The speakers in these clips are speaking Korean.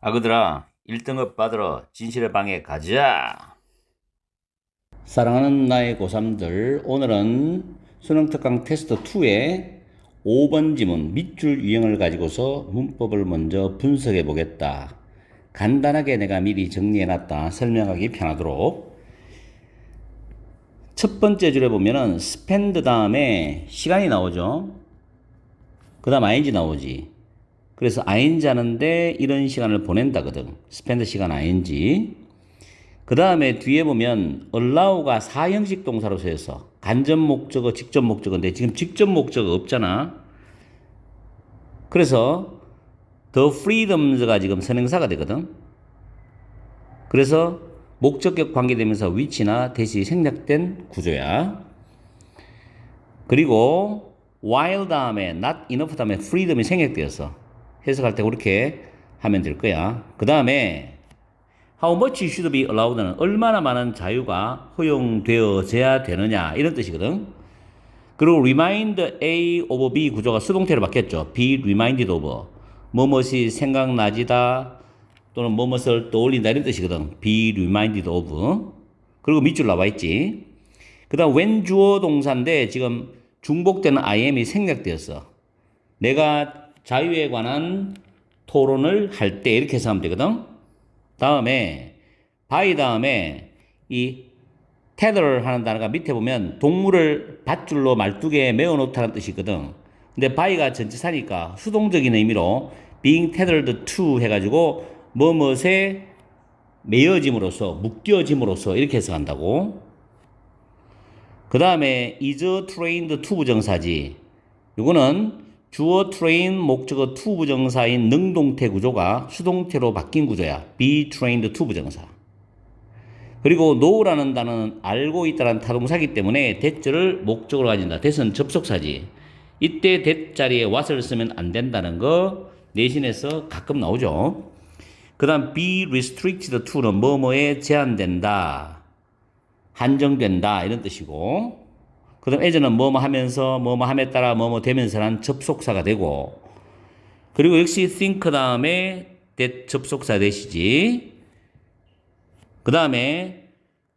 아그들아, 1등급 받으러 진실의 방에 가자. 사랑하는 나의 고3들, 오늘은 수능특강 테스트 2의 5번 지문 밑줄 유형을 가지고서 문법을 먼저 분석해 보겠다. 간단하게 내가 미리 정리해놨다. 설명하기 편하도록. 첫 번째 줄에 보면은 spend 다음에 시간이 나오죠. 그 다음 ing 나오지. 그래서 ing 하는데 이런 시간을 보낸다거든. spend 시간 ing. 그 다음에 뒤에 보면 allow가 사형식 동사로 쓰여서 간접 목적어, 직접 목적어인데 지금 직접 목적어 없잖아. 그래서 the freedoms가 지금 선행사가 되거든. 그래서 목적격 관계되면서 which나 대시 생략된 구조야. 그리고 while 다음에 not enough 다음에 freedom이 생략되었어. 해석할 때 그렇게 하면 될 거야. 그 다음에 How much should be allowed는 얼마나 많은 자유가 허용되어져야 되느냐 이런 뜻이거든. 그리고 remind A of B 구조가 수동태로 바뀌었죠. be reminded of 뭐뭇이 생각나지다 또는 뭐뭇을 떠올린다 이런 뜻이거든. be reminded of. 그리고 밑줄 나와 있지. 그 다음 when 주어 동사인데 지금 중복되는 IM이 생략되었어. 내가 자유에 관한 토론을 할 때 이렇게 해석하면 되거든. 다음에 by 다음에 이 tether 하는 단어가 밑에 보면 동물을 밧줄로 말뚝에 메어 놓다는 뜻이거든. 근데 by가 전치사니까 수동적인 의미로 being tethered to 해가지고 뭐뭇에 메어짐으로써 묶여짐으로써 이렇게 해석한다고. 그 다음에 is trained to 부정사지. 이거는 주어 train 목적어 to 부정사인 능동태 구조가 수동태로 바뀐 구조야. be trained to 부정사. 그리고 know라는 단어는 알고 있다는 타동사이기 때문에 that를 목적으로 가진다. that은 접속사지. 이때 that 자리에 what을 쓰면 안 된다는 거 내신에서 가끔 나오죠. 그 다음 be restricted to는 뭐뭐에 제한된다. 한정된다 이런 뜻이고, 그 다음 as는 뭐뭐 하면서 뭐뭐 함에 따라 뭐뭐 되면서란 접속사가 되고, 그리고 역시 think 다음에 that 접속사 되시지. 그 다음에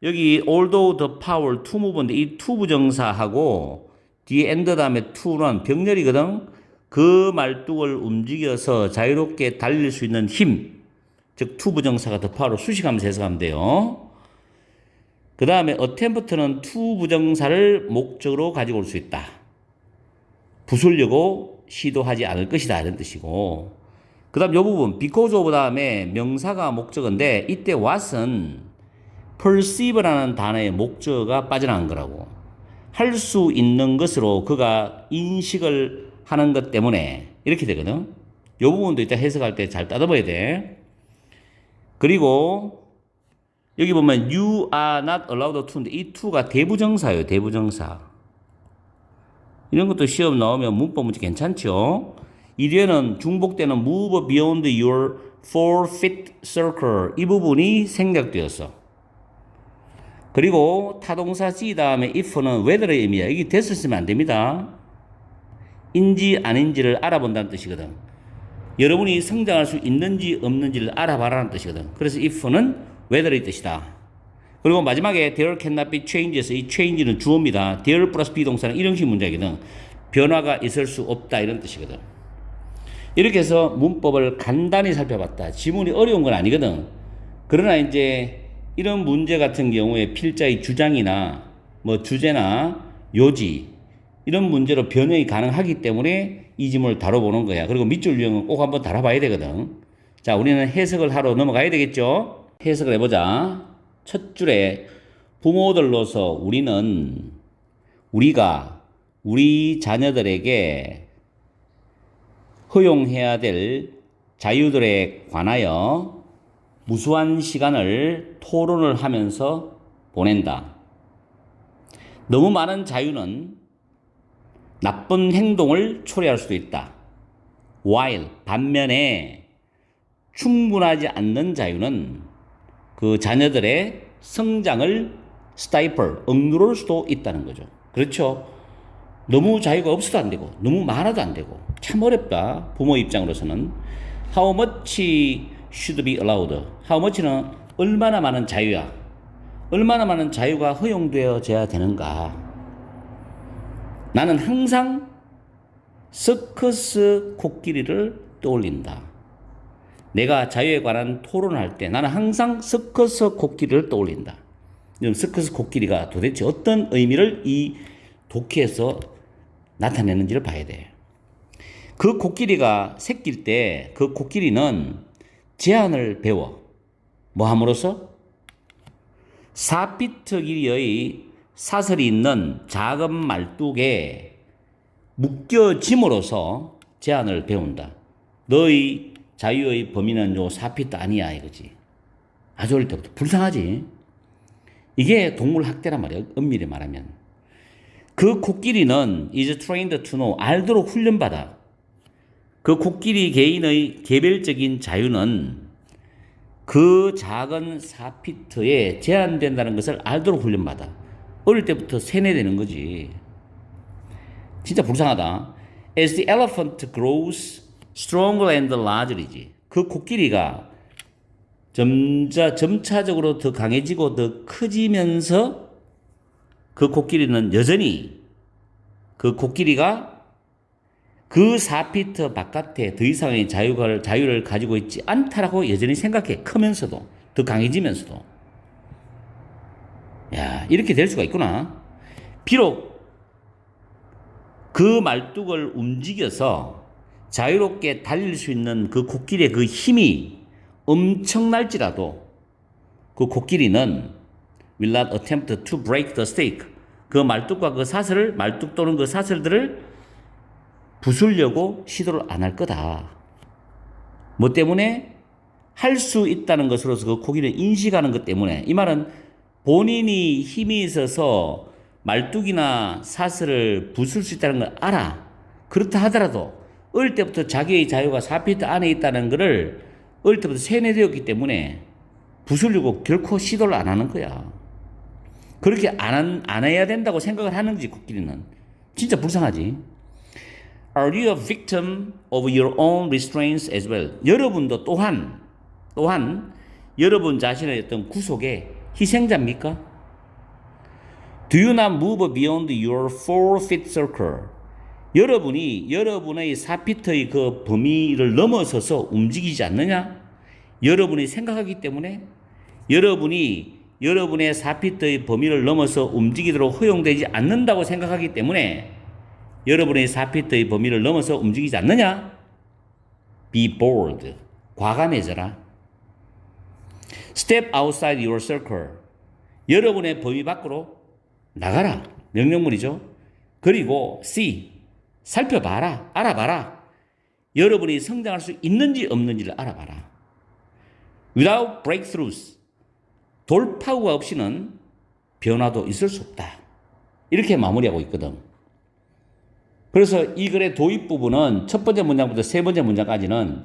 여기 although the power to move인데 이 to 부정사하고 뒤에 and 다음에 to는 병렬이거든. 그 말뚝을 움직여서 자유롭게 달릴 수 있는 힘, 즉 to 부정사가 the power로 수식하면서 해석하면 돼요. 그 다음에 attempt는 to 부정사를 목적으로 가지고 올 수 있다. 부수려고 시도하지 않을 것이다 이런 뜻이고, 그 다음 이 부분 because of 다음에 명사가 목적어인데 이때 what은 perceive라는 단어의 목적어가 빠져나간 거라고. 할 수 있는 것으로 그가 인식을 하는 것 때문에 이렇게 되거든. 이 부분도 이따 해석할 때 잘 따져봐야 돼. 그리고 여기 보면 you are not allowed to인데 이 to가 대부정사예요. 대부정사. 이런 것도 시험 나오면 문법 문제 괜찮죠? 이 뒤에는 중복되는 move beyond your 4-feet circle 이 부분이 생략되었어. 그리고 타동사 C 다음에 if는 whether의 의미야. 이게 됐을 쓰면 안 됩니다. 인지 아닌지를 알아본다는 뜻이거든. 여러분이 성장할 수 있는지 없는지를 알아봐라는 뜻이거든. 그래서 if는 whether의 뜻이다. 그리고 마지막에 there cannot be change에서 이 change는 주어입니다. there 플러스 비동사는 일형식 문장이거든. 변화가 있을 수 없다 이런 뜻이거든. 이렇게 해서 문법을 간단히 살펴봤다. 지문이 어려운 건 아니거든. 그러나 이제 이런 문제 같은 경우에 필자의 주장이나 뭐 주제나 요지 이런 문제로 변형이 가능하기 때문에 이 지문을 다뤄보는 거야. 그리고 밑줄 유형은 꼭 한번 다뤄봐야 되거든. 자, 우리는 해석을 하러 넘어가야 되겠죠? 해석을 해보자. 첫 줄에 부모들로서 우리가 우리 자녀들에게 허용해야 될 자유들에 관하여 무수한 시간을 토론을 하면서 보낸다. 너무 많은 자유는 나쁜 행동을 초래할 수도 있다. while 반면에 충분하지 않는 자유는 그 자녀들의 성장을 stifle, 억누를 수도 있다는 거죠. 그렇죠? 너무 자유가 없어도 안 되고 너무 많아도 안 되고 참 어렵다. 부모 입장으로서는. How much should be allowed? How much는 얼마나 많은 자유야? 얼마나 많은 자유가 허용되어져야 되는가? 나는 항상 서커스 코끼리를 떠올린다. 내가 자유에 관한 토론할 때 나는 항상 서커스 코끼리를 떠올린다. 그럼 서커스 코끼리가 도대체 어떤 의미를 이 독해에서 나타내는지를 봐야 돼. 그 코끼리가 새낄 때 그 코끼리는 제한을 배워. 뭐 함으로써? 4피트 길이의 사슬이 있는 작은 말뚝에 묶여짐으로써 제한을 배운다. 너의 자유의 범위는 요 4피트 아니야 이거지. 아주 어릴 때부터 불쌍하지. 이게 동물 학대란 말이야. 엄밀히 말하면. 그 코끼리는 is trained to know. 알도록 훈련받아. 그 코끼리 개인의 개별적인 자유는 그 작은 4피트에 제한된다는 것을 알도록 훈련받아. 어릴 때부터 세뇌되는 거지. 진짜 불쌍하다. As the elephant grows stronger and larger이지. 그 코끼리가 점차적으로 더 강해지고 더 커지면서 그 코끼리는 여전히 그 코끼리가 그 4피트 바깥에 더 이상의 자유를 가지고 있지 않다라고 여전히 생각해. 크면서도 더 강해지면서도. 야, 이렇게 될 수가 있구나. 비록 그 말뚝을 움직여서 자유롭게 달릴 수 있는 그 코끼리의 그 힘이 엄청날지라도 그 코끼리는 will not attempt to break the stake. 그 말뚝과 그 사슬을, 말뚝 또는 그 사슬들을 부수려고 시도를 안 할 거다. 뭐 때문에? 할 수 있다는 것으로서 그 코끼리를 인식하는 것 때문에. 이 말은 본인이 힘이 있어서 말뚝이나 사슬을 부술 수 있다는 걸 알아. 그렇다 하더라도 어릴 때부터 자기의 자유가 4피트 안에 있다는 것을 어릴 때부터 세뇌되었기 때문에 부수려고 결코 시도를 안 하는 거야. 그렇게 안 해야 된다고 생각을 하는 거지, 코끼리는. 진짜 불쌍하지. Are you a victim of your own restraints as well? 여러분도 또한 여러분 자신의 어떤 구속의 희생자입니까? Do you not move beyond your 4-feet circle? 여러분이 여러분의 4피트의 그 범위를 넘어서서 움직이지 않느냐? 여러분이 생각하기 때문에 여러분이 여러분의 4피트의 범위를 넘어서 움직이도록 허용되지 않는다고 생각하기 때문에 여러분의 4피트의 범위를 넘어서 움직이지 않느냐? Be bold. 과감해져라. Step outside your circle. 여러분의 범위 밖으로 나가라. 명령문이죠. 그리고 see. 살펴봐라. 알아봐라. 여러분이 성장할 수 있는지 없는지를 알아봐라. Without breakthroughs. 돌파구가 없이는 변화도 있을 수 없다. 이렇게 마무리하고 있거든. 그래서 이 글의 도입 부분은 첫 번째 문장부터 세 번째 문장까지는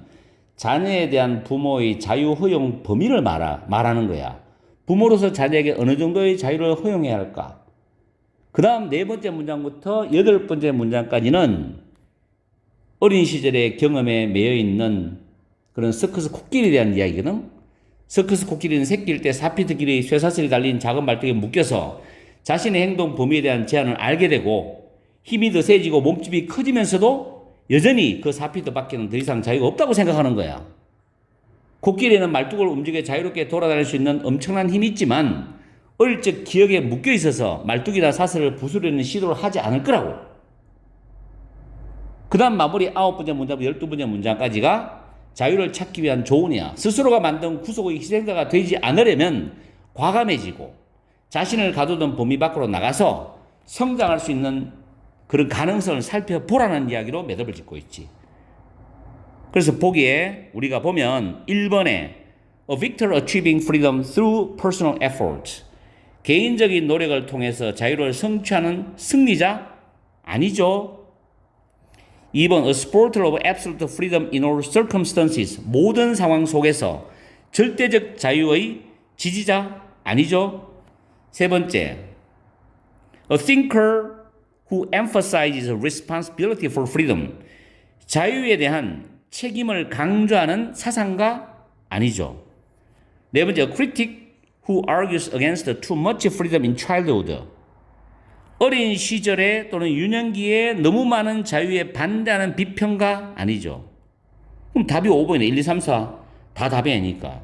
자녀에 대한 부모의 자유 허용 범위를 말하는 거야. 부모로서 자녀에게 어느 정도의 자유를 허용해야 할까? 그 다음 네 번째 문장부터 여덟 번째 문장까지는 어린 시절의 경험에 매여 있는 그런 서커스 코끼리에 대한 이야기거든. 서커스 코끼리는 새끼일 때 4피트 길이의 쇠사슬이 달린 작은 말뚝에 묶여서 자신의 행동 범위에 대한 제한을 알게 되고 힘이 더 세지고 몸집이 커지면서도 여전히 그 4피트 밖에는 더 이상 자유가 없다고 생각하는 거야. 코끼리는 말뚝을 움직여 자유롭게 돌아다닐 수 있는 엄청난 힘이 있지만 어릴 적 기억에 묶여 있어서 말뚝이나 사슬을 부수려는 시도를 하지 않을 거라고. 그 다음 마무리 9번째 문장부터 12번째 문장까지가 자유를 찾기 위한 조언이야. 스스로가 만든 구속의 희생자가 되지 않으려면 과감해지고 자신을 가두던 범위 밖으로 나가서 성장할 수 있는 그런 가능성을 살펴보라는 이야기로 매듭을 짓고 있지. 그래서 보기에 우리가 보면 1번에 A victor achieving freedom through personal effort. 개인적인 노력을 통해서 자유를 성취하는 승리자? 아니죠. 2번 A supporter of absolute freedom in all circumstances. 모든 상황 속에서 절대적 자유의 지지자? 아니죠. 세 번째 A thinker who emphasizes responsibility for freedom. 자유에 대한 책임을 강조하는 사상가? 아니죠. 네 번째, a critic who argues against too much freedom in childhood. 어린 시절에 또는 유년기에 너무 많은 자유에 반대하는 비평가 아니죠. 그럼 답이 5번이네. 1, 2, 3, 4. 다 답이 아니니까.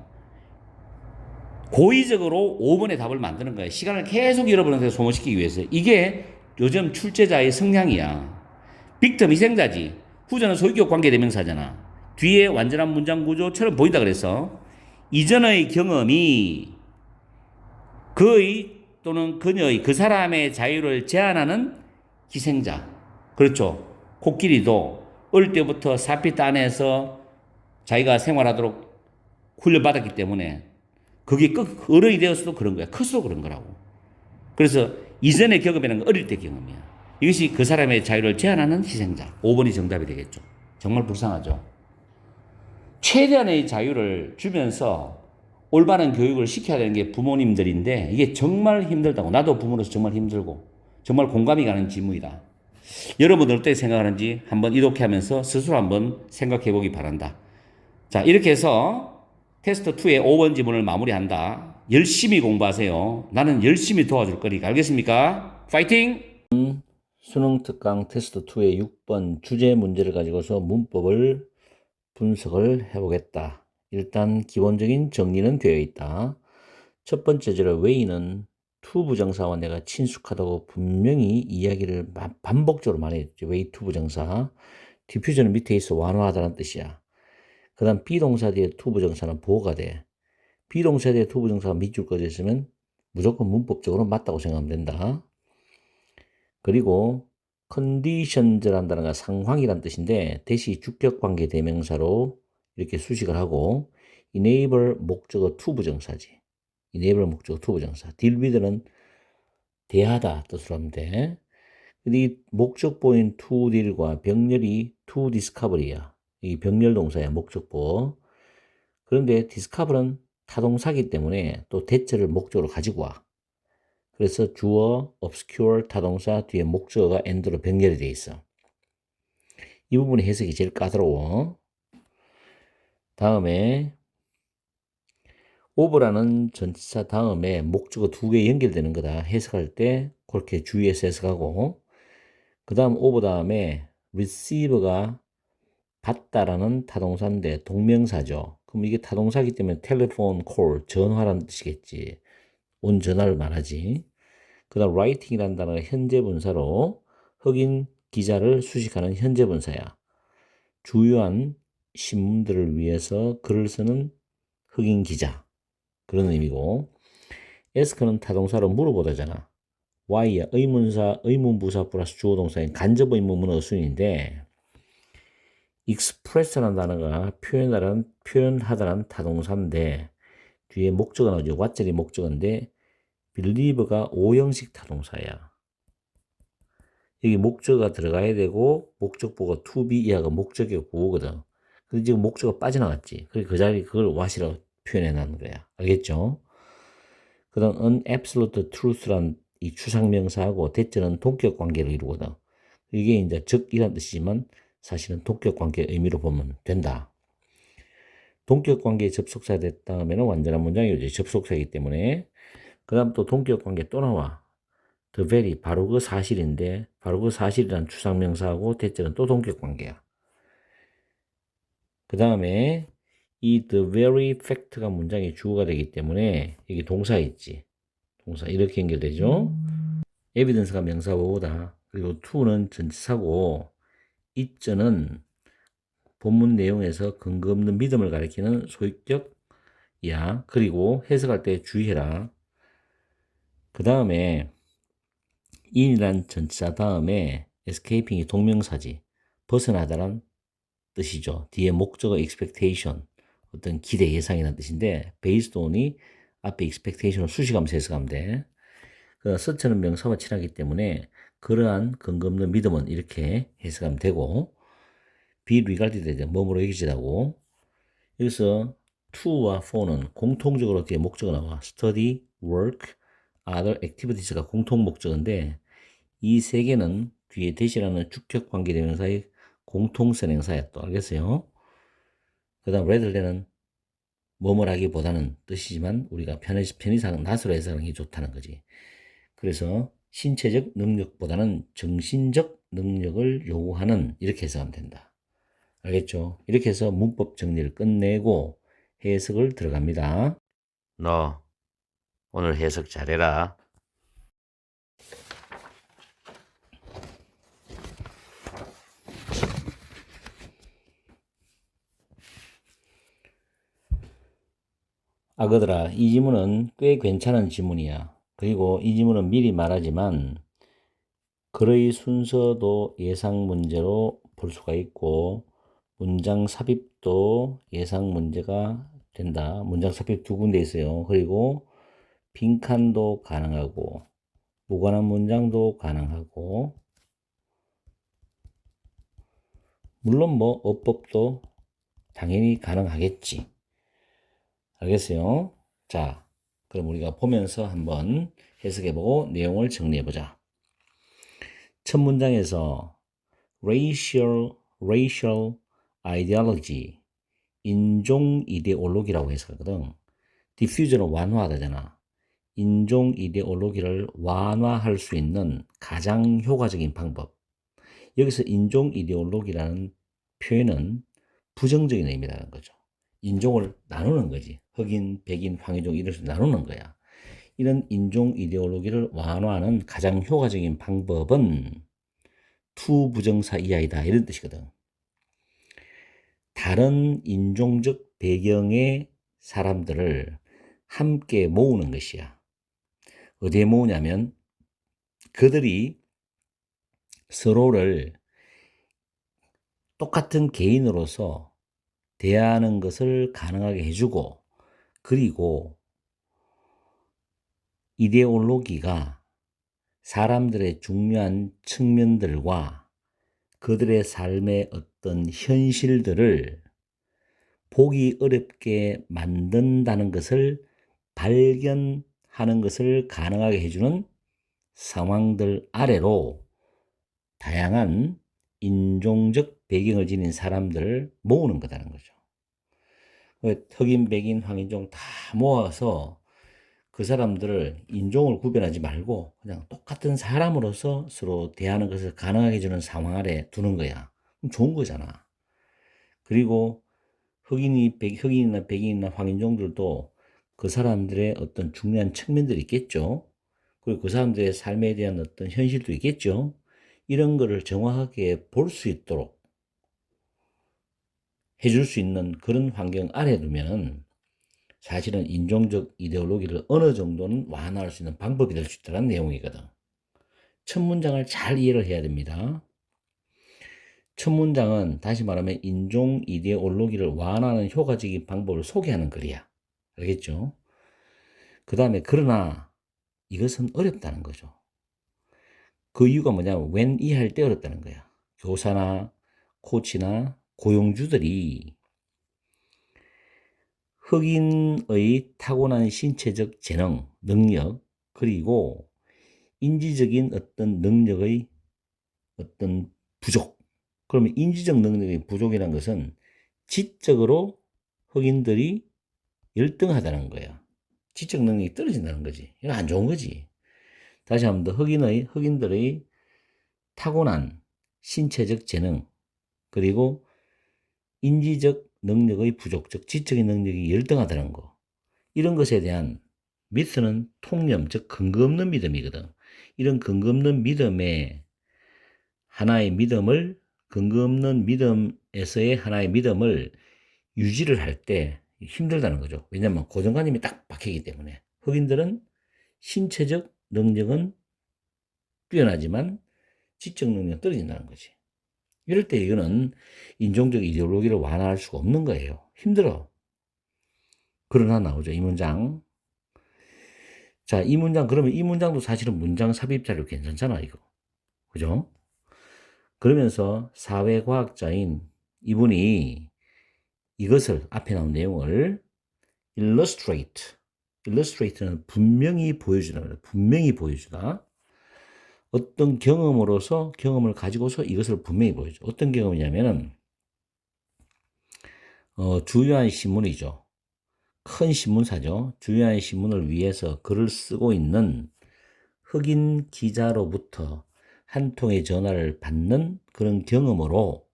고의적으로 5번의 답을 만드는 거예요. 시간을 계속 잃어버리는 데 소모시키기 위해서. 이게 요즘 출제자의 성향이야. 빅터 희생자지. 후자는 소유격 관계대명사잖아. 뒤에 완전한 문장 구조처럼 보인다 그래서 이전의 경험이 그의 또는 그녀의 그 사람의 자유를 제한하는 희생자. 그렇죠. 코끼리도 어릴 때부터 사피 딴에서 자기가 생활하도록 훈련받았기 때문에 그게 어른이 되어서도 그런 거야. 커서도 그런 거라고. 그래서 이전의 경험이라는 건 어릴 때 경험이야. 이것이 그 사람의 자유를 제한하는 희생자. 5번이 정답이 되겠죠. 정말 불쌍하죠. 최대한의 자유를 주면서 올바른 교육을 시켜야 되는 게 부모님들인데 이게 정말 힘들다고. 나도 부모로서 정말 힘들고 정말 공감이 가는 질문이다. 여러분들 어떻게 생각하는지 한번 이렇게 하면서 스스로 한번 생각해 보기 바란다. 자, 이렇게 해서 테스트 2의 5번 지문을 마무리한다. 열심히 공부하세요. 나는 열심히 도와줄 거니까. 알겠습니까? 파이팅! 수능 특강 테스트 2의 6번 주제 문제를 가지고서 문법을 분석을 해보겠다. 일단 기본적인 정리는 되어 있다. 첫 번째 제로 웨이는 투 부정사와 내가 친숙하다고 분명히 이야기를 반복적으로 말했죠. 웨이 투 부정사. 디퓨저는 밑에 있어 완화하다는 뜻이야. 그 다음 비동사 뒤에 투 부정사는 보호가 돼. 비동사 뒤에 투 부정사가 밑줄 꺼져 있으면 무조건 문법적으로 맞다고 생각하면 된다. 그리고 conditions라는 단어가 상황이란 뜻인데 대시 주격관계 대명사로 이렇게 수식을 하고 enable 목적어 to 부정사지. enable 목적어 to 부정사. deal with는 대하다 뜻으로 하면 돼. 근데 이 목적보인 to deal과 병렬이 to discovery야. 이 병렬 동사야, 목적보. 그런데 discover는 타동사기 때문에 또 대체를 목적으로 가지고 와. 그래서 주어, obscure, 타동사 뒤에 목적어가 and로 병렬이 돼 있어. 이 부분의 해석이 제일 까다로워. 다음에 over라는 전치사 다음에 목적어 2개 연결되는 거다. 해석할 때 그렇게 주의해서 해석하고 그 다음 over 다음에 receive가 받다라는 타동사인데 동명사죠. 그럼 이게 타동사기 때문에 telephone call, 전화라는 뜻이겠지. 온 전화를 말하지. 그 다음 writing이라는 단어가 현재 분사로 흑인 기자를 수식하는 현재 분사야. 주요한 신문들을 위해서 글을 쓰는 흑인 기자. 그런 의미고. ask는 타동사로 물어보다잖아. why야 의문사, 의문부사 플러스 주어동사인 간접 의문문 어순인데 express라는 단어가 표현하다라는 타동사인데 뒤에 목적어 나오죠. what절이 목적어인데 believe가 오형식 타동사야. 여기 목적어가 들어가야 되고 목적보가 to be 이하가 목적의 보호거든. 근데 지금 목적어가 빠져나갔지. 그래서 그 자리에 그걸 what이라고 표현해 놨는 거야. 알겠죠? 그 다음 an absolute truth란 이 추상명사하고 대절은 동격 관계를 이루거든. 이게 이제 즉이란 뜻이지만 사실은 동격 관계 의미로 보면 된다. 동격 관계에 접속사가 됐다 하면 완전한 문장이지. 접속사이기 때문에. 그 다음 또 동격 관계 또 나와. the very 바로 그 사실인데 바로 그 사실이란 추상명사하고 대절은 또 동격 관계야. 그 다음에 이 the very fact가 문장의 주어가 되기 때문에 이게 동사 있지. 동사 이렇게 연결되죠. evidence가 명사보호다. 그리고 to는 전치사고 it는 본문 내용에서 근거 없는 믿음을 가리키는 소유격이야. 그리고 해석할 때 주의해라. 그 다음에 in이란 전치사 다음에 escaping이 동명사지. 벗어나다란 뜻이죠. 뒤에 목적어 expectation, 어떤 기대 예상이라는 뜻인데 based on이 앞에 expectation을 수식하면서 해석하면 돼. 그 such는 명사와 친하기 때문에 그러한 근거 없는 믿음은 이렇게 해석하면 되고 be regarded 뭐뭐로 여기지라고. 여기서 to와 for는 공통적으로 뒤에 목적어 나와. study, work, other activities가 공통 목적어인데 이 세 개는 뒤에 대시라는 주격 관계 대명사의 공통 선행사야. 또 알겠어요? 그 다음 rather는 뭐뭐라기보다는 뜻이지만 우리가 편의상 낫으로 해석하는 게 좋다는 거지. 그래서 신체적 능력보다는 정신적 능력을 요구하는 이렇게 해석하면 된다. 알겠죠? 이렇게 해서 문법 정리를 끝내고 해석을 들어갑니다. 너 오늘 해석 잘해라. 아그들아, 이 지문은 꽤 괜찮은 지문이야. 그리고 이 지문은 미리 말하지만 글의 순서도 예상 문제로 볼 수가 있고 문장 삽입도 예상 문제가 된다. 문장 삽입 두 군데 있어요. 그리고 빈칸도 가능하고 무관한 문장도 가능하고 물론 뭐 어법도 당연히 가능하겠지. 알겠어요? 자, 그럼 우리가 보면서 한번 해석해보고 내용을 정리해보자. 첫 문장에서 racial ideology, 인종 이데올로기라고 해석하거든. diffusion은 완화하다잖아. 인종 이데올로기를 완화할 수 있는 가장 효과적인 방법. 여기서 인종 이데올로기라는 표현은 부정적인 의미라는 거죠. 인종을 나누는 거지. 흑인, 백인, 황인종 이런 식으로 나누는 거야. 이런 인종 이데올로기를 완화하는 가장 효과적인 방법은 투 부정사 이하이다 이런 뜻이거든. 다른 인종적 배경의 사람들을 함께 모으는 것이야. 어디에 모으냐면 그들이 서로를 똑같은 개인으로서 대하는 것을 가능하게 해주고 그리고 이데올로기가 사람들의 중요한 측면들과 그들의 삶의 어떤 현실들을 보기 어렵게 만든다는 것을 발견하는 것을 가능하게 해주는 상황들 아래로 다양한 인종적 배경을 지닌 사람들을 모으는 거다는 거죠. 흑인, 백인, 황인종 다 모아서 그 사람들을 인종을 구별하지 말고 그냥 똑같은 사람으로서 서로 대하는 것을 가능하게 해주는 상황 아래 두는 거야. 그럼 좋은 거잖아. 그리고 흑인이나 백인이나 황인종들도 그 사람들의 어떤 중요한 측면들이 있겠죠. 그리고 그 사람들의 삶에 대한 어떤 현실도 있겠죠. 이런 거를 정확하게 볼 수 있도록 해줄 수 있는 그런 환경 아래 두면은 사실은 인종적 이데올로기를 어느 정도는 완화할 수 있는 방법이 될 수 있다는 내용이거든. 첫 문장을 잘 이해를 해야 됩니다. 첫 문장은 다시 말하면 인종 이데올로기를 완화하는 효과적인 방법을 소개하는 글이야. 알겠죠? 그 다음에 그러나 이것은 어렵다는 거죠. 그 이유가 뭐냐면 when 이해할 때 어렵다는 거야. 교사나 코치나 고용주들이 흑인의 타고난 신체적 재능, 능력, 그리고 인지적인 어떤 능력의 어떤 부족. 그러면 인지적 능력의 부족이라는 것은 지적으로 흑인들이 열등하다는 거야. 지적 능력이 떨어진다는 거지. 이거 안 좋은 거지. 다시 한번 더 흑인들의 타고난 신체적 재능, 그리고 인지적 능력의 부족, 즉 지적인 능력이 열등하다는 거. 이런 것에 대한 미스는 통념, 즉 근거 없는 믿음이거든. 이런 근거 없는 믿음에 하나의 믿음을 근거 없는 믿음에서의 하나의 믿음을 유지를 할 때 힘들다는 거죠. 왜냐하면 고정관념이 딱 박히기 때문에. 흑인들은 신체적 능력은 뛰어나지만 지적 능력은 떨어진다는 거지. 이럴 때 이거는 인종적 이데올로기를 완화할 수가 없는 거예요. 힘들어. 그러나 나오죠. 이 문장. 자, 이 문장, 그러면 이 문장도 사실은 문장 삽입 자료 괜찮잖아, 이거. 그죠? 그러면서 사회과학자인 이분이 이것을, 앞에 나온 내용을 illustrate는 분명히 보여주다. 분명히 보여주다. 어떤 경험을 가지고서 이것을 분명히 보여줘. 어떤 경험이냐면은, 주요한 신문이죠. 큰 신문사죠. 중요한 신문을 위해서 글을 쓰고 있는 흑인 기자로부터 한 통의 전화를 받는 그런 경험으로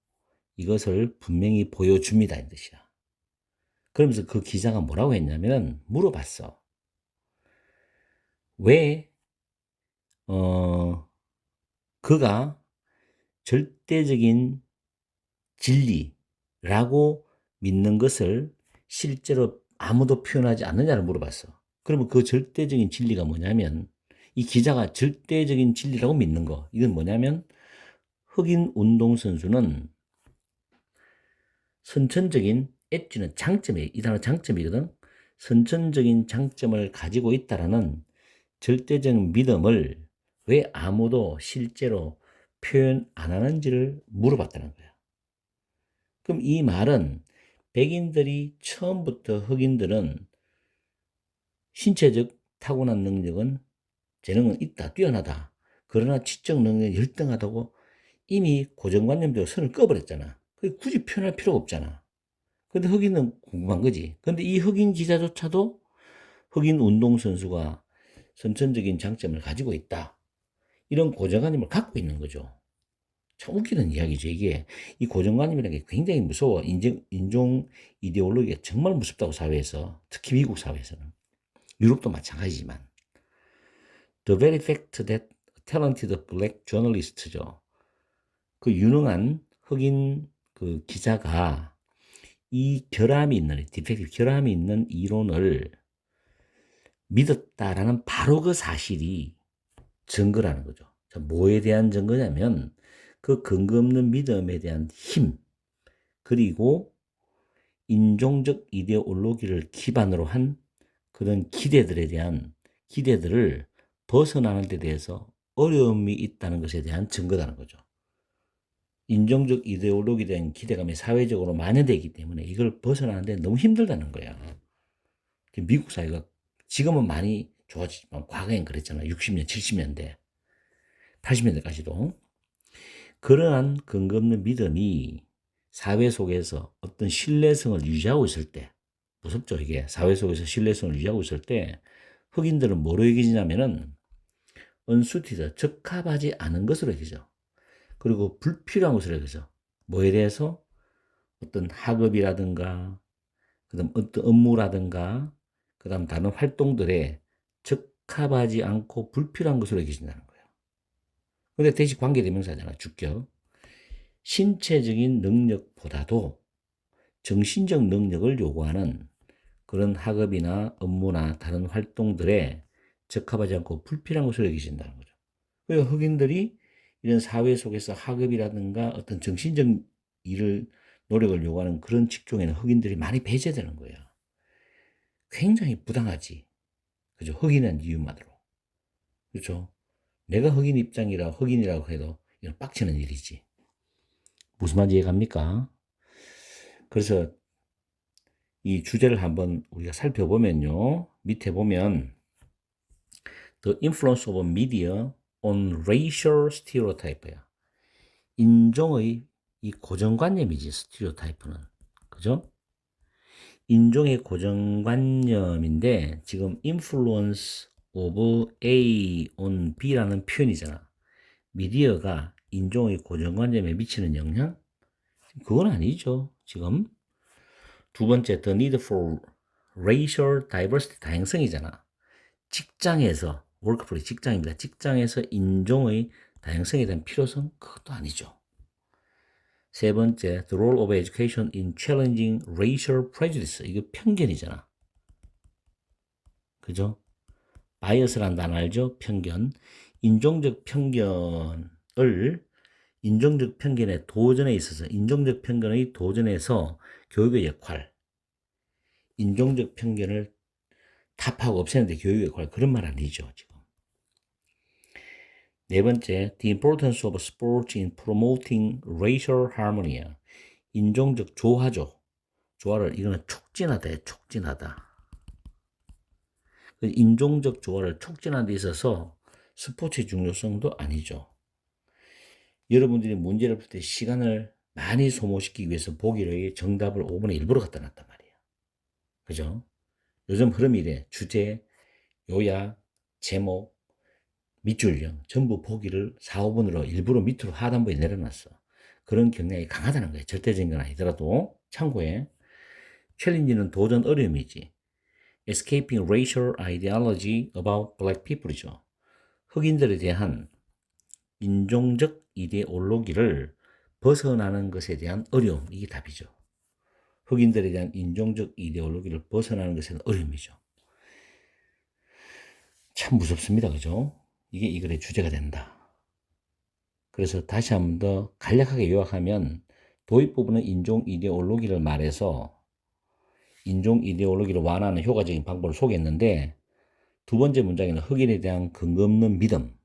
이것을 분명히 보여줍니다. 이 뜻이야. 그러면서 그 기자가 뭐라고 했냐면 물어봤어. 왜, 그가 절대적인 진리라고 믿는 것을 실제로 아무도 표현하지 않느냐를 물어봤어. 그러면 그 절대적인 진리가 뭐냐면 이 기자가 절대적인 진리라고 믿는 거. 이건 뭐냐면 흑인 운동선수는 선천적인 엣지는 장점이 이 단어 장점이거든. 선천적인 장점을 가지고 있다라는 절대적 믿음을 왜 아무도 실제로 표현 안 하는지를 물어봤다는 거야. 그럼 이 말은 백인들이 처음부터 흑인들은 신체적 타고난 능력은 재능은 있다, 뛰어나다. 그러나 지적 능력이 열등하다고 이미 고정관념대로 선을 꺼버렸잖아. 굳이 표현할 필요가 없잖아. 근데 흑인은 궁금한 거지. 근데 이 흑인 기자조차도 흑인 운동선수가 선천적인 장점을 가지고 있다. 이런 고정관념을 갖고 있는 거죠. 참 웃기는 이야기죠, 이게. 이 고정관념이라는 게 굉장히 무서워. 인종 이데올로기가 정말 무섭다고, 사회에서. 특히 미국 사회에서는. 유럽도 마찬가지지만. The very fact that a talented black journalist죠. 그 유능한 흑인 그 기자가 이 결함이 있는, 디펙티브 결함이 있는 이론을 믿었다라는 바로 그 사실이 증거라는 거죠. 자, 뭐에 대한 증거냐면 그 근거 없는 믿음에 대한 힘, 그리고 인종적 이데올로기를 기반으로 한 그런 기대들에 대한 기대들을 벗어나는 데 대해서 어려움이 있다는 것에 대한 증거라는 거죠. 인종적 이데올로기에 대한 기대감이 사회적으로 만연되기 때문에 이걸 벗어나는데 너무 힘들다는 거야. 미국 사회가 지금은 많이 좋아지지만 과거엔 그랬잖아. 60년, 70년대, 80년대까지도. 그러한 근거 없는 믿음이 사회 속에서 어떤 신뢰성을 유지하고 있을 때, 무섭죠, 이게. 사회 속에서 신뢰성을 유지하고 있을 때 흑인들은 뭐로 여기지냐면은 unsuited, 적합하지 않은 것으로 여기죠. 그리고 불필요한 것으로 여기죠. 뭐에 대해서? 어떤 학업이라든가, 그 다음 어떤 업무라든가, 그 다음 다른 활동들에 적합하지 않고 불필요한 것으로 여기진다는 거예요. 근데 대시 관계대명사잖아, 주격. 신체적인 능력보다도 정신적 능력을 요구하는 그런 학업이나 업무나 다른 활동들에 적합하지 않고 불필요한 것으로 여기진다는 거죠. 그래서 흑인들이 이런 사회 속에서 학업이라든가 어떤 정신적 노력을 요구하는 그런 직종에는 흑인들이 많이 배제되는 거예요. 굉장히 부당하지. 그죠? 흑인한 이유만으로. 그렇죠? 내가 흑인이라고 해도 이건 빡치는 일이지. 무슨 말인지 이해갑니까? 그래서 이 주제를 한번 우리가 살펴보면요. 밑에 보면 The influence of media on racial stereotype야. 인종의 이 고정관념이지, 스티리오타이프는. 그죠? 인종의 고정관념인데 지금 influence of A on B라는 표현이잖아. 미디어가 인종의 고정관념에 미치는 영향? 그건 아니죠, 지금. 두 번째, the need for racial diversity, 다양성이잖아. 직장에서, workplace, 직장입니다. 직장에서 인종의 다양성에 대한 필요성? 그것도 아니죠. 세 번째, the role of education in challenging racial prejudice. 이거 편견이잖아. 그죠? 바이어스란 단어 알죠? 편견. 인종적 편견의 도전에 있어서, 인종적 편견의 도전에서 교육의 역할, 인종적 편견을 타파하고 없애는데 교육의 역할, 그런 말 아니죠, 지금. 네 번째, the importance of sports in promoting racial harmony. 인종적 조화죠. 조화를, 이거는 촉진하다, 촉진하다. 인종적 조화를 촉진하는 데 있어서 스포츠의 중요성도 아니죠. 여러분들이 문제를 풀 때 시간을 많이 소모시키기 위해서 보기를 정답을 5분의 1부로 갖다 놨단 말이에요. 그죠? 요즘 흐름이 이래. 주제, 요약, 제목, 밑줄령 전부 보기를 4, 5분으로 일부러 밑으로 하단부에 내려놨어. 그런 경향이 강하다는 거예요. 절대적인 건 아니더라도 참고해. 챌린지는 도전 어려움이지. Escaping racial ideology about black people이죠. 흑인들에 대한 인종적 이데올로기를 벗어나는 것에 대한 어려움, 이게 답이죠. 흑인들에 대한 인종적 이데올로기를 벗어나는 것에 대한 어려움이죠. 참 무섭습니다. 그죠? 이게 이 글의 주제가 된다. 그래서 다시 한번 더 간략하게 요약하면 도입 부분은 인종 이데올로기를 말해서 인종 이데올로기를 완화하는 효과적인 방법을 소개했는데 두 번째 문장에는 흑인에 대한 근거 없는 믿음,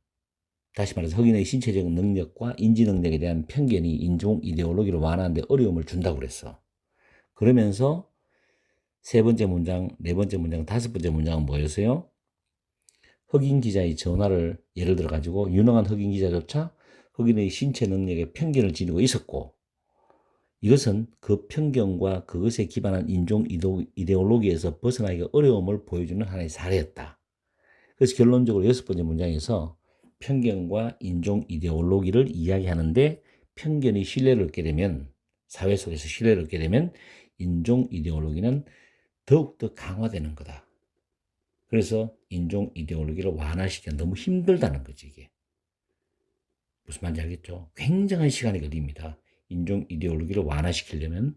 다시 말해서 흑인의 신체적 능력과 인지 능력에 대한 편견이 인종 이데올로기를 완화하는 데 어려움을 준다고 그랬어. 그러면서 세 번째 문장, 네 번째 문장, 다섯 번째 문장은 뭐였어요? 흑인 기자의 전화를 예를 들어 가지고 유능한 흑인 기자조차 흑인의 신체 능력에 편견을 지니고 있었고 이것은 그 편견과 그것에 기반한 인종 이데올로기에서 벗어나기가 어려움을 보여주는 하나의 사례였다. 그래서 결론적으로 여섯 번째 문장에서 편견과 인종 이데올로기를 이야기하는데 편견이 신뢰를 얻게 되면 사회 속에서 신뢰를 얻게 되면 인종 이데올로기는 더욱더 강화되는 거다. 그래서 인종 이데올로기를 완화시키기 너무 힘들다는 거지 이게. 무슨 말인지 알겠죠? 굉장한 시간이 걸립니다. 인종 이데올로기를 완화시키려면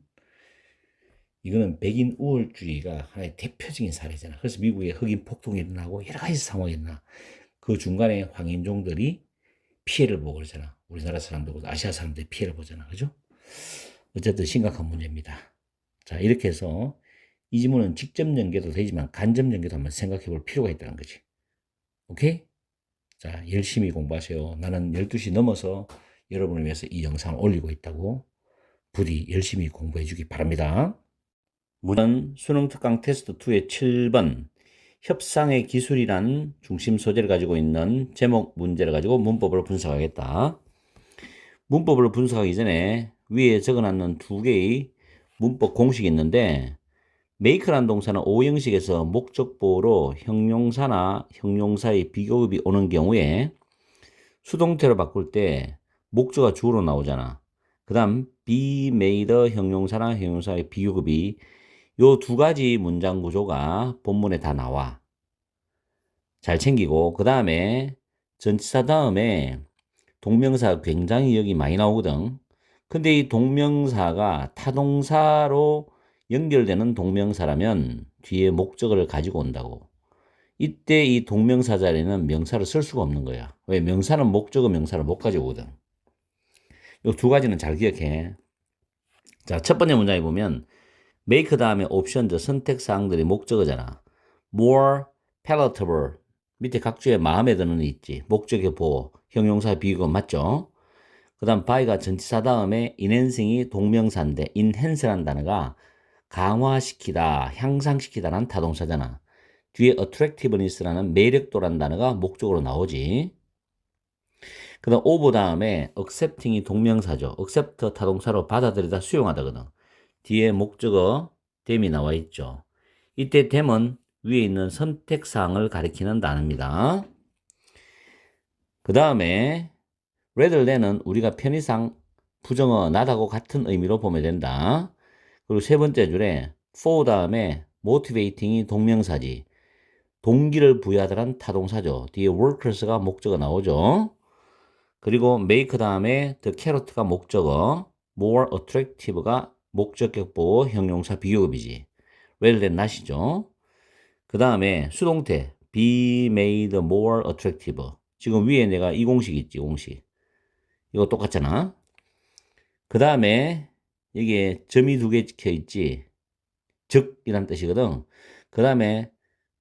이거는 백인 우월주의가 하나의 대표적인 사례잖아. 그래서 미국에 흑인 폭동이 일어나고 여러 가지 상황이 일어나. 그 중간에 황인종들이 피해를 보고 그러잖아. 우리나라 사람들고 아시아 사람들이 피해를 보잖아. 그죠? 어쨌든 심각한 문제입니다. 자, 이렇게 해서 이 지문은 직접 연계도 되지만 간접 연계도 한번 생각해 볼 필요가 있다는 거지. 오케이? 자, 열심히 공부하세요. 나는 12시 넘어서 여러분을 위해서 이 영상을 올리고 있다고 부디 열심히 공부해 주기 바랍니다. 문은 수능 특강 테스트 2의 7번 협상의 기술이란 중심 소재를 가지고 있는 제목 문제를 가지고 문법을 분석하겠다. 문법을 분석하기 전에 위에 적어놨는 두 개의 문법 공식이 있는데 make라는 동사는 오형식에서 목적보로 형용사나 형용사의 비교급이 오는 경우에 수동태로 바꿀 때 목적어가 주어로 나오잖아. 그 다음 be made 형용사나 형용사의 비교급이 요 두 가지 문장 구조가 본문에 다 나와. 잘 챙기고 그 다음에 전치사 다음에 동명사가 굉장히 여기 많이 나오거든. 근데 이 동명사가 타동사로 연결되는 동명사라면 뒤에 목적어를 가지고 온다고. 이때 이 동명사 자리에는 명사를 쓸 수가 없는 거야. 왜? 명사는 목적어 명사를 못 가지고 오거든. 이 두 가지는 잘 기억해. 자, 첫 번째 문장에 보면 make 다음에 옵션즈 선택사항들이 목적어잖아. more palatable 밑에 각주에 마음에 드는 있지. 목적의 보호, 형용사 비유가 맞죠? 그 다음 by가 전치사 다음에 enhancing이 동명사인데 enhance라는 단어가 강화시키다, 향상시키다라는 타동사잖아. 뒤에 attractiveness라는 매력도라는 단어가 목적으로 나오지. 그 다음 over 다음에 accepting이 동명사죠. accept 타동사로 받아들이다, 수용하다거든. 뒤에 목적어 them이 나와 있죠. 이때 them은 위에 있는 선택사항을 가리키는 단어입니다. 그 다음에 rather than은 우리가 편의상 부정어 not하고 같은 의미로 보면 된다. 그리고 세 번째 줄에 for 다음에 motivating이 동명사지. 동기를 부여하다란 타동사죠. 뒤에 workers가 목적어 나오죠. 그리고 make 다음에 the carrot가 목적어, more attractive가 목적격 보호 형용사 비교급이지. rather than not이죠. 그 다음에 수동태 be made more attractive. 지금 위에 내가 이 공식 있지, 공식. 이거 똑같잖아. 그 다음에 여기에 점이 두 개 찍혀 있지. 즉이란 뜻이거든. 그 다음에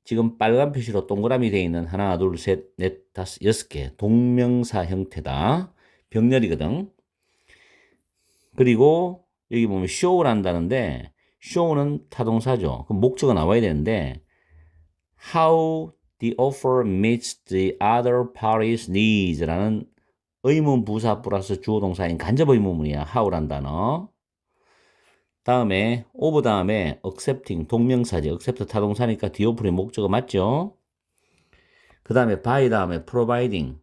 지금 빨간 표시로 동그라미 되어 있는 하나, 둘, 셋, 넷, 다섯, 여섯 개 동명사 형태다. 병렬이거든. 그리고 여기 보면 show란다는데 show는 타동사죠. 그럼 목적어 나와야 되는데 how the offer meets the other party's needs라는 의문 부사 플러스 주어 동사인 간접 의문문이야. how란 단어. 다음에 of 다음에 accepting 동명사지. accept 타동사니까 디오플의 목적어 맞죠? 그 다음에 by 다음에 providing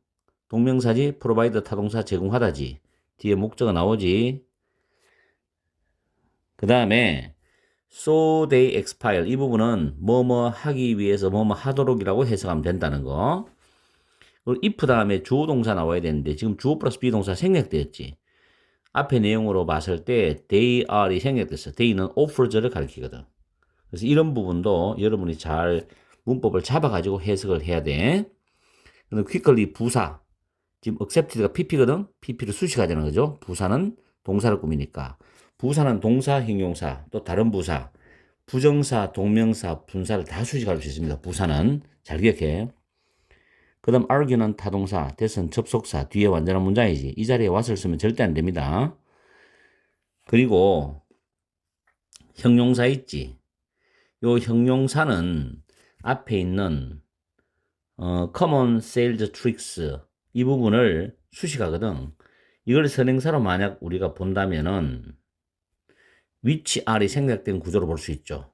동명사지. provide 타동사 제공하다지. 뒤에 목적어 나오지. 그 다음에 so they expire 이 부분은 뭐뭐 하기 위해서 뭐뭐 하도록이라고 해석하면 된다는 거. 그리고 if 다음에 주어 동사 나와야 되는데 지금 주어 플러스 비동사 생략되었지. 앞에 내용으로 봤을 때 they are이 생략됐어. they는 offers를 가리키거든. 그래서 이런 부분도 여러분이 잘 문법을 잡아가지고 해석을 해야 돼. 그리고 quickly 부사. 지금 accepted가 pp거든. pp를 수식하자는 거죠. 부사는 동사를 꾸미니까. 부사는 동사, 형용사, 또 다른 부사, 부정사, 동명사, 분사를 다 수식할 수 있습니다. 부사는 잘 기억해. 그 다음 argue는 타동사, that은 접속사, 뒤에 완전한 문장이지. 이 자리에 what을 쓰면 절대 안 됩니다. 그리고 형용사 있지. 요 형용사는 앞에 있는 common sales tricks 이 부분을 수식하거든. 이걸 선행사로 만약 우리가 본다면은 which are이 생략된 구조로 볼 수 있죠.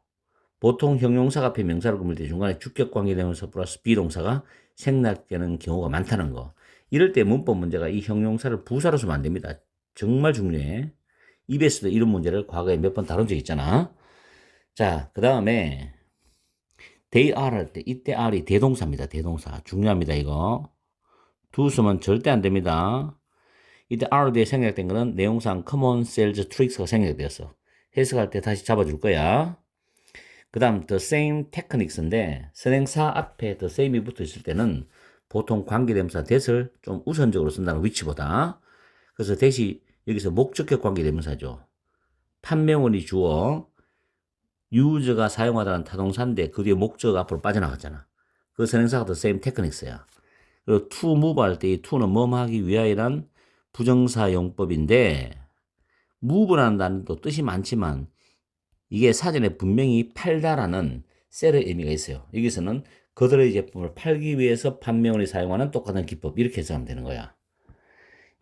보통 형용사가 앞에 명사를 꾸밀 때 중간에 주격 관계대명사 플러스 비동사가 생략되는 경우가 많다는 거. 이럴 때 문법 문제가 이 형용사를 부사로 쓰면 안 됩니다. 정말 중요해. EBS도 이런 문제를 과거에 몇 번 다룬 적 있잖아. 자, 그 다음에 they are 할 때 이때 are이 대동사입니다. 대동사. 중요합니다, 이거. do 쓰면 절대 안 됩니다. 이때 are 뒤에 생략된 거는 내용상 common sales tricks가 생략되었어. 해석할 때 다시 잡아줄 거야. 그 다음 the same techniques인데 선행사 앞에 the same이 붙어 있을 때는 보통 관계대명사 that을 좀 우선적으로 쓴다는 which보다. 그래서 that이 여기서 목적격 관계대명사죠. 판명문이 주어 user가 사용하다는 타동사인데 그 뒤에 목적어가 앞으로 빠져나갔잖아. 그 선행사가 the same techniques야. 그리고 to move 할 때 이 to는 뭐뭐 하기 위하여란 부정사 용법인데 move라는 단어도 뜻이 많지만 이게 사전에 분명히 팔다라는 셀의 의미가 있어요. 여기서는 그들의 제품을 팔기 위해서 판매원이 사용하는 똑같은 기법 이렇게 해석하면 되는 거야.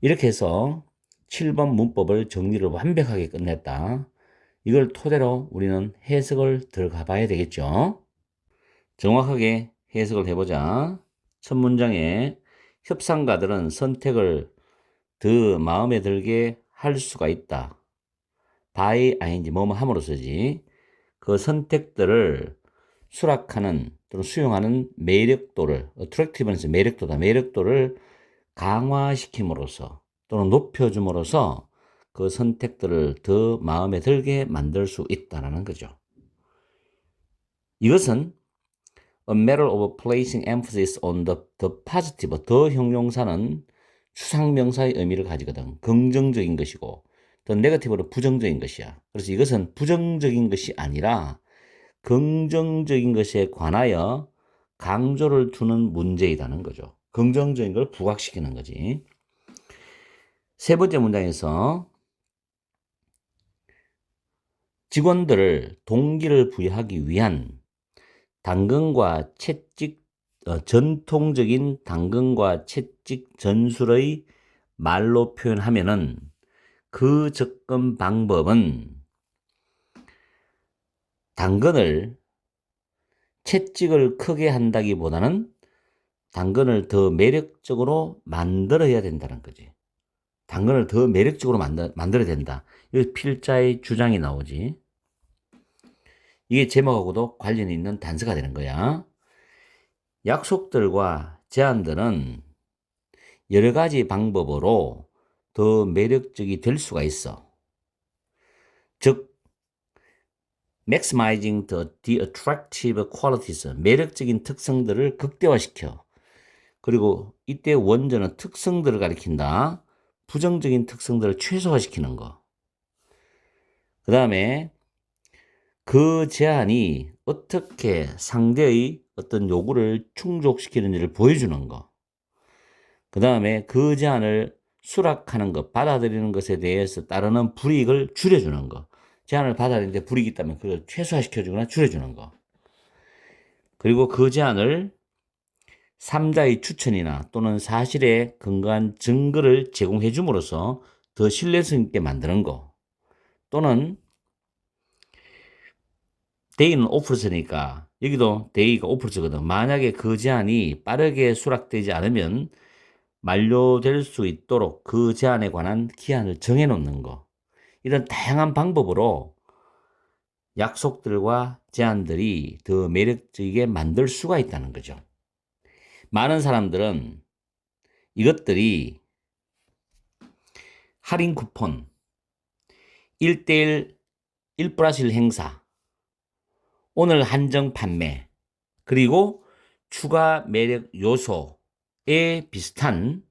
이렇게 해서 7번 문법을 정리를 완벽하게 끝냈다. 이걸 토대로 우리는 해석을 들어가 봐야 되겠죠. 정확하게 해석을 해보자. 첫 문장에 협상가들은 선택을 더 마음에 들게 할 수가 있다. by ing 뭐뭐 함으로써지. 그 선택들을 수락하는 또는 수용하는 매력도를 attractiveness 매력도다. 매력도를 강화시킴으로써 또는 높여줌으로써 그 선택들을 더 마음에 들게 만들 수 있다는 거죠. 이것은 a matter of placing emphasis on the positive. 더 형용사는 추상명사의 의미를 가지거든. 긍정적인 것이고 더 네거티브로 부정적인 것이야. 그래서 이것은 부정적인 것이 아니라 긍정적인 것에 관하여 강조를 두는 문제이다는 거죠. 긍정적인 걸 부각시키는 거지. 세 번째 문장에서 직원들을 동기를 부여하기 위한 당근과 채찍 전통적인 당근과 채찍 전술의 말로 표현하면은 그 접근 방법은 당근을 채찍을 크게 한다기보다는 당근을 더 매력적으로 만들어야 된다는 거지. 당근을 더 매력적으로 만들어야 된다. 여기 필자의 주장이 나오지. 이게 제목하고도 관련이 있는 단서가 되는 거야. 약속들과 제안들은 여러 가지 방법으로 더 매력적이 될 수가 있어. 즉, maximizing the attractive qualities, 매력적인 특성들을 극대화시켜. 그리고 이때 원전은 특성들을 가리킨다. 부정적인 특성들을 최소화시키는 거. 그 다음에 그 제안이 어떻게 상대의 어떤 요구를 충족시키는지를 보여주는 거. 그 다음에 그 제안을 수락하는 것, 받아들이는 것에 대해서 따르는 불이익을 줄여주는 거. 제안을 받아들이는데 불이익이 있다면 그걸 최소화시켜주거나 줄여주는 거. 그리고 그 제안을 3자의 추천이나 또는 사실에 근거한 증거를 제공해 줌으로써 더 신뢰성 있게 만드는 거. 또는 they는 offers니까 여기도 they가 offers거든. 만약에 그 제한이 빠르게 수락되지 않으면 만료될 수 있도록 그 제한에 관한 기한을 정해 놓는 거. 이런 다양한 방법으로 약속들과 제한들이 더 매력적이게 만들 수가 있다는 거죠. 많은 사람들은 이것들이 할인 쿠폰, 1대1 1 플러스 1 행사, 오늘 한정 판매, 그리고 추가 매력 요소에 비슷한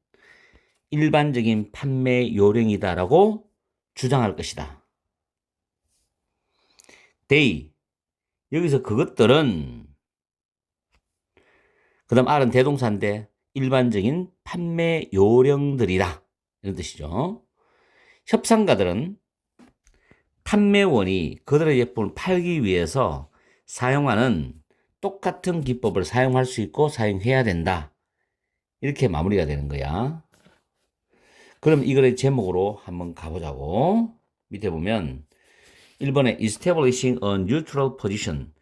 일반적인 판매 요령이다라고 주장할 것이다. they, 여기서 그것들은 그 다음 R은 대동사인데 일반적인 판매 요령들이다. 이런 뜻이죠. 협상가들은 판매원이 그들의 제품을 팔기 위해서 사용하는 똑같은 기법을 사용할 수 있고 사용해야 된다. 이렇게 마무리가 되는 거야. 그럼 이거의 제목으로 한번 가보자고. 밑에 보면 1번에 establishing a neutral position,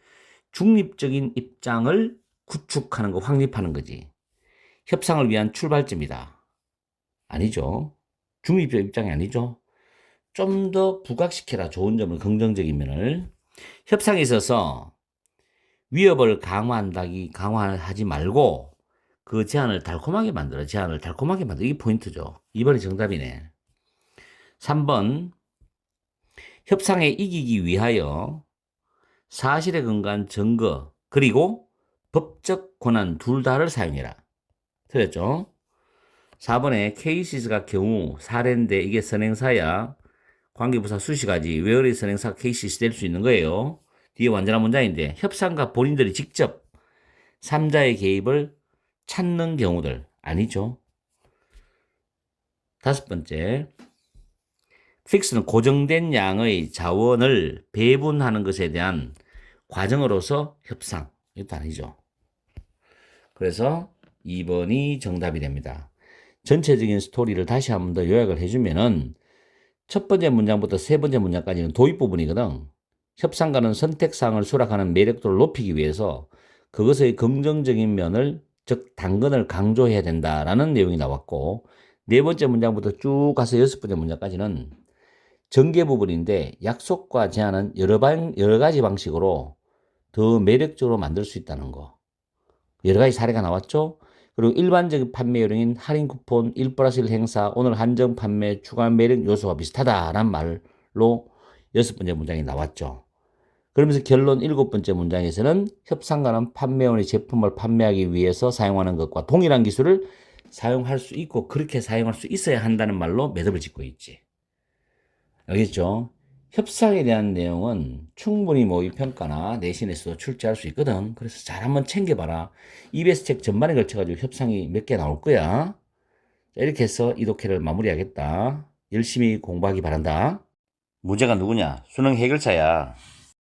중립적인 입장을 구축하는 거, 확립하는 거지. 협상을 위한 출발점이다. 아니죠. 중립적 입장이 아니죠. 좀 더 부각시켜라. 좋은 점을, 긍정적인 면을. 협상에 있어서 위협을 강화하지 말고 그 제안을 달콤하게 만들어. 제안을 달콤하게 만들어. 이게 포인트죠. 2번이 정답이네. 3번. 협상에 이기기 위하여 사실에 근거한 증거 그리고 법적 권한 둘 다를 사용해라. 틀렸죠? 4번에 케이시스가 경우 사례인데 이게 선행사야. 관계부사 수식하지. 웨어리 선행사 케이시스 될 수 있는 거예요. 뒤에 완전한 문장인데 협상가 본인들이 직접 3자의 개입을 찾는 경우들 아니죠. 5번째, 픽스는 고정된 양의 자원을 배분하는 것에 대한 과정으로서 협상. 이것도 아니죠. 그래서 2번이 정답이 됩니다. 전체적인 스토리를 다시 한번 더 요약을 해주면은 첫 번째 문장부터 세 번째 문장까지는 도입 부분이거든. 협상가는 선택사항을 수락하는 매력도를 높이기 위해서 그것의 긍정적인 면을, 즉 당근을 강조해야 된다라는 내용이 나왔고, 네 번째 문장부터 쭉 가서 여섯 번째 문장까지는 전개 부분인데 약속과 제한은 여러 가지 방식으로 더 매력적으로 만들 수 있다는 거. 여러 가지 사례가 나왔죠. 그리고 일반적인 판매 요령인 할인 쿠폰, 1 플러스 1 행사, 오늘 한정 판매, 추가 매력 요소와 비슷하다라는 말로 여섯 번째 문장이 나왔죠. 그러면서 결론 일곱 번째 문장에서는 협상가는 판매원의 제품을 판매하기 위해서 사용하는 것과 동일한 기술을 사용할 수 있고 그렇게 사용할 수 있어야 한다는 말로 매듭을 짓고 있지. 알겠죠? 협상에 대한 내용은 충분히 모의평가나 내신에서도 출제할 수 있거든. 그래서 잘 한번 챙겨봐라. EBS 책 전반에 걸쳐가지고 협상이 몇 개 나올 거야. 자, 이렇게 해서 이 독해를 마무리하겠다. 열심히 공부하기 바란다. 문제가 누구냐? 수능 해결사야.